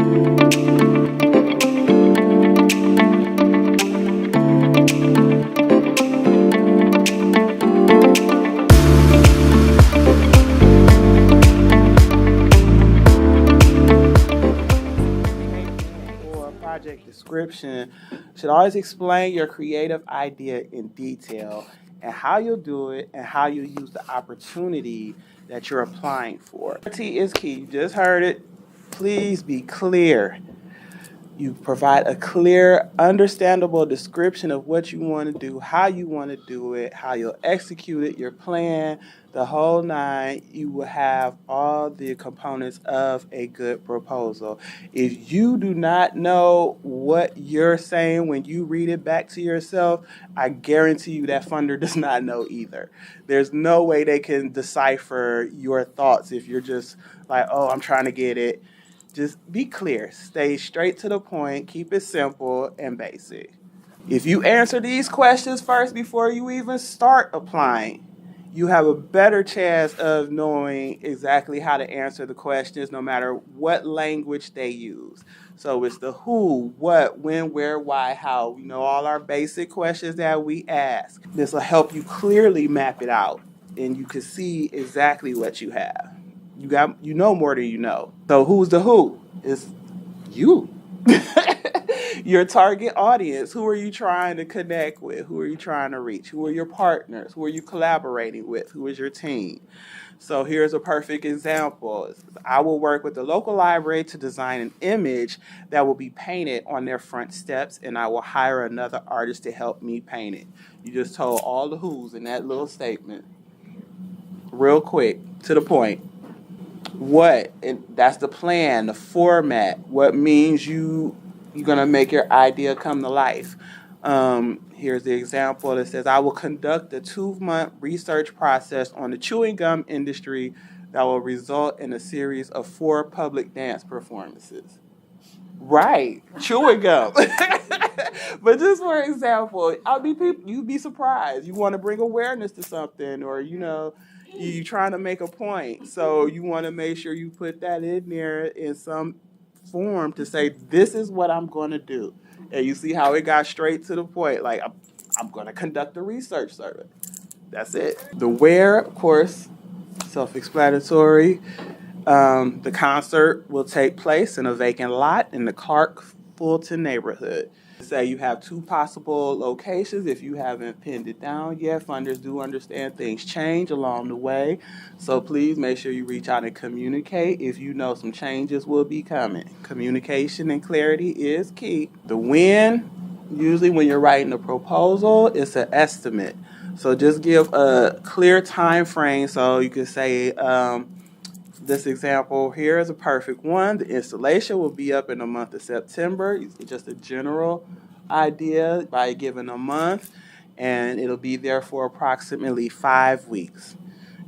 Or project description should always explain your creative idea in detail and how you'll do it and how you use the opportunity that you're applying for. Clarity is key. You just heard it. Please be clear. You provide a clear, understandable description of what you want to do, how you want to do it, how you'll execute it, your plan, the whole nine. You will have all the components of a good proposal. If you do not know what you're saying when you read it back to yourself, I guarantee you that funder does not know either. There's no way they can decipher your thoughts if you're just like, oh, I'm trying to get it. Just be clear, stay straight to the point, keep it simple and basic. If you answer these questions first before you even start applying, you have a better chance of knowing exactly how to answer the questions no matter what language they use. So it's the who, what, when, where, why, how. We know all our basic questions that we ask. This will help you clearly map it out and you can see exactly what you have. You know more than you know. So who's the who? It's you. Your target audience. Who are you trying to connect with? Who are you trying to reach? Who are your partners? Who are you collaborating with? Who is your team? So here's a perfect example. I will work with the local library to design an image that will be painted on their front steps, and I will hire another artist to help me paint it. You just told all the who's in that little statement. Real quick, to the point. What? And that's the plan, the format. What means you're gonna make your idea come to life. Here's the example that says, I will conduct a 2-month research process on the chewing gum industry that will result in a series of 4 public dance performances. Right, chewing gum. But just for example, you'd be surprised. You want to bring awareness to something, or you're trying to make a point. So you want to make sure you put that in there in some form to say, this is what I'm going to do. And you see how it got straight to the point. Like, I'm going to conduct a research survey. That's it. The where, of course, self-explanatory. The concert will take place in a vacant lot in the Clark Fulton neighborhood. Say you have 2 possible locations. If you haven't pinned it down yet, funders do understand things change along the way. So please make sure you reach out and communicate if you know some changes will be coming. Communication and clarity is key. The when, usually when you're writing a proposal, it's an estimate. So just give a clear time frame. So you can say, this example here is a perfect one. The installation will be up in the month of September. It's just a general idea by giving a month, and it'll be there for approximately 5 weeks.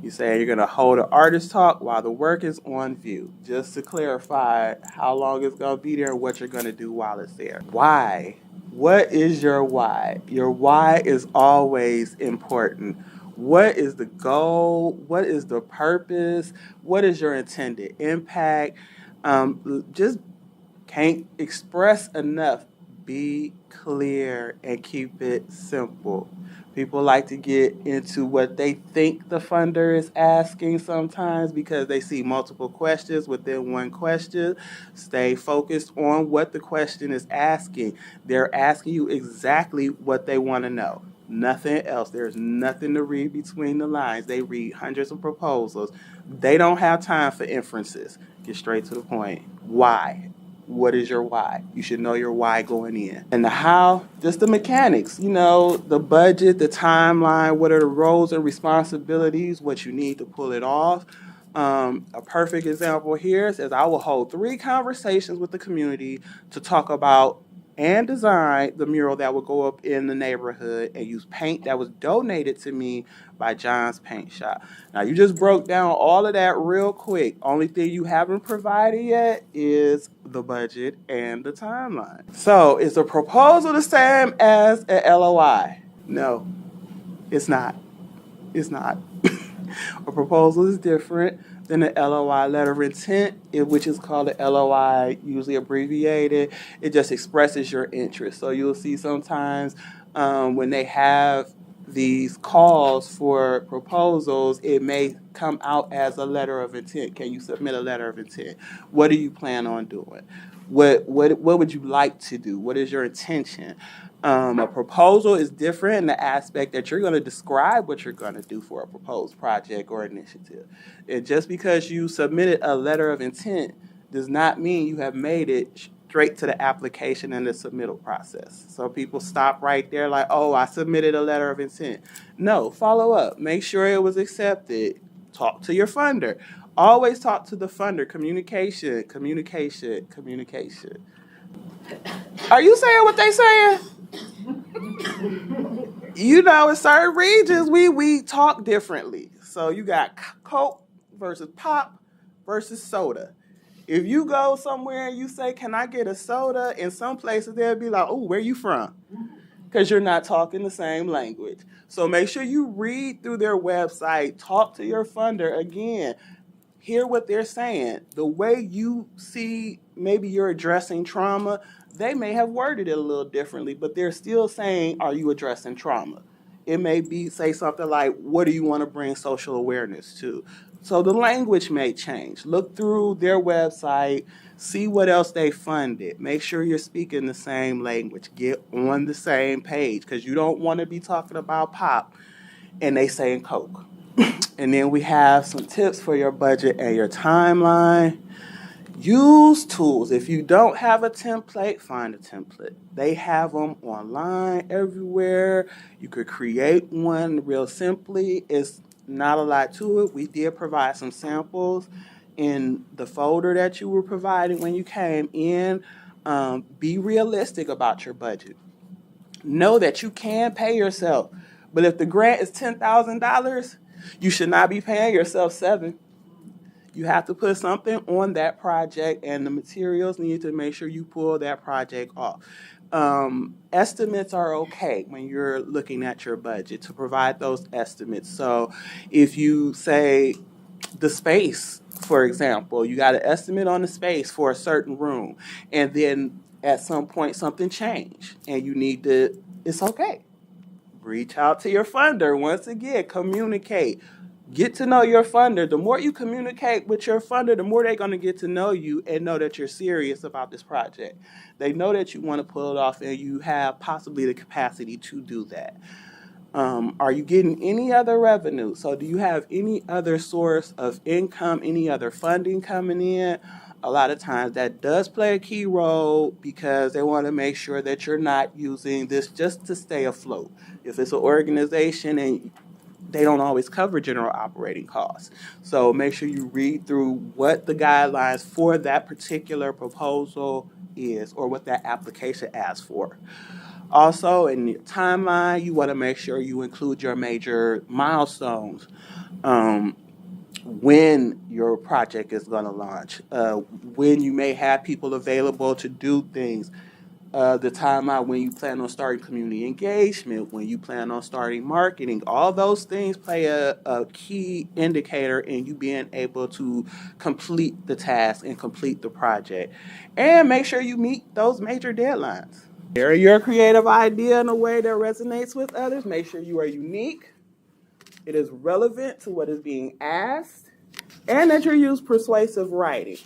You say you're going to hold an artist talk while the work is on view, just to clarify how long it's going to be there and what you're going to do while it's there. Why? What is your why? Your why is always important. What is the goal? What is the purpose? What is your intended impact? Just can't express enough. Be clear and keep it simple. People like to get into what they think the funder is asking sometimes because they see multiple questions within one question. Stay focused on what the question is asking. They're asking you exactly what they want to know. Nothing else. There's nothing to read between the lines. They read hundreds of proposals. They don't have time for inferences. Get straight to the point. Why? What is your why? You should know your why going in. And the how, just the mechanics, the budget, the timeline, what are the roles and responsibilities, what you need to pull it off. A perfect example here says, I will hold 3 conversations with the community to talk about and design the mural that will go up in the neighborhood and use paint that was donated to me by John's Paint Shop. Now, you just broke down all of that real quick. Only thing you haven't provided yet is the budget and the timeline. So, is a proposal the same as an LOI? No, it's not. It's not. A proposal is different Then the LOI, letter of intent, which is called the LOI, usually abbreviated, it just expresses your interest. So you'll see sometimes when they have these calls for proposals, it may come out as a letter of intent. Can you submit a letter of intent? What do you plan on doing? What would you like to do? What is your intention? A proposal is different in the aspect that you're going to describe what you're going to do for a proposed project or initiative. And just because you submitted a letter of intent does not mean you have made it straight to the application and the submittal process. So people stop right there like, oh, I submitted a letter of intent. No, follow up. Make sure it was accepted. Talk to your funder. Always talk to the funder. Communication, communication, communication. Are you saying what they saying? You know, in certain regions, we talk differently. So you got Coke versus pop versus soda. If you go somewhere and you say, can I get a soda? In some places, they'll be like, oh, where you from? Because you're not talking the same language. So make sure you read through their website, talk to your funder again, hear what they're saying. The way you see maybe you're addressing trauma, they may have worded it a little differently, but they're still saying, are you addressing trauma? It may be, say something like, what do you want to bring social awareness to? So the language may change. Look through their website, see what else they funded. Make sure you're speaking the same language. Get on the same page, because you don't want to be talking about pop and they saying Coke. And then we have some tips for your budget and your timeline. Use tools. If you don't have a template, find a template. They have them online everywhere. You could create one real simply. It's not a lot to it. We did provide some samples in the folder that you were providing when you came in. Be realistic about your budget. Know that you can pay yourself. But if the grant is $10,000, you should not be paying yourself $7,000. You have to put something on that project, and the materials need to make sure you pull that project off. Estimates are okay when you're looking at your budget to provide those estimates. So if you say the space, for example, you got an estimate on the space for a certain room, and then at some point something changed and you need to, it's okay. Reach out to your funder. Once again, communicate. Get to know your funder. The more you communicate with your funder, the more they're going to get to know you and know that you're serious about this project. They know that you want to pull it off and you have possibly the capacity to do that. Are you getting any other revenue? So do you have any other source of income, any other funding coming in? A lot of times that does play a key role because they want to make sure that you're not using this just to stay afloat. If it's an organization and they don't always cover general operating costs. So make sure you read through what the guidelines for that particular proposal is or what that application asks for. Also, in your timeline, you want to make sure you include your major milestones. When your project is going to launch, when you may have people available to do things, the timeline when you plan on starting community engagement, when you plan on starting marketing. All those things play a key indicator in you being able to complete the task and complete the project. And make sure you meet those major deadlines. Share your creative idea in a way that resonates with others. Make sure you are unique. It is relevant to what is being asked, and that you use persuasive writing.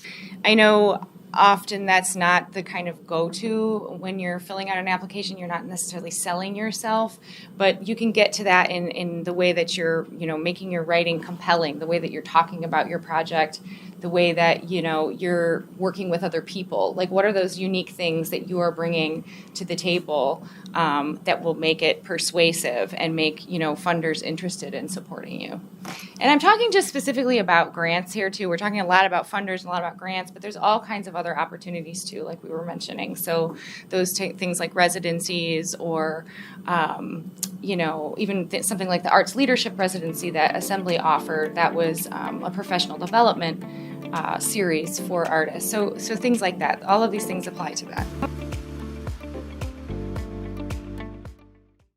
I know often that's not the kind of go-to when you're filling out an application. You're not necessarily selling yourself, but you can get to that in the way that you're, making your writing compelling, the way that you're talking about your project, the way that, you're working with other people. Like, what are those unique things that you are bringing to the table that will make it persuasive and make, funders interested in supporting you? And I'm talking just specifically about grants here, too. We're talking a lot about funders and a lot about grants, but there's all kinds of other opportunities, too, like we were mentioning. So those things like residencies or, even something like the Arts Leadership Residency that Assembly offered, that was a professional development series for artists. So things like that. All of these things apply to that.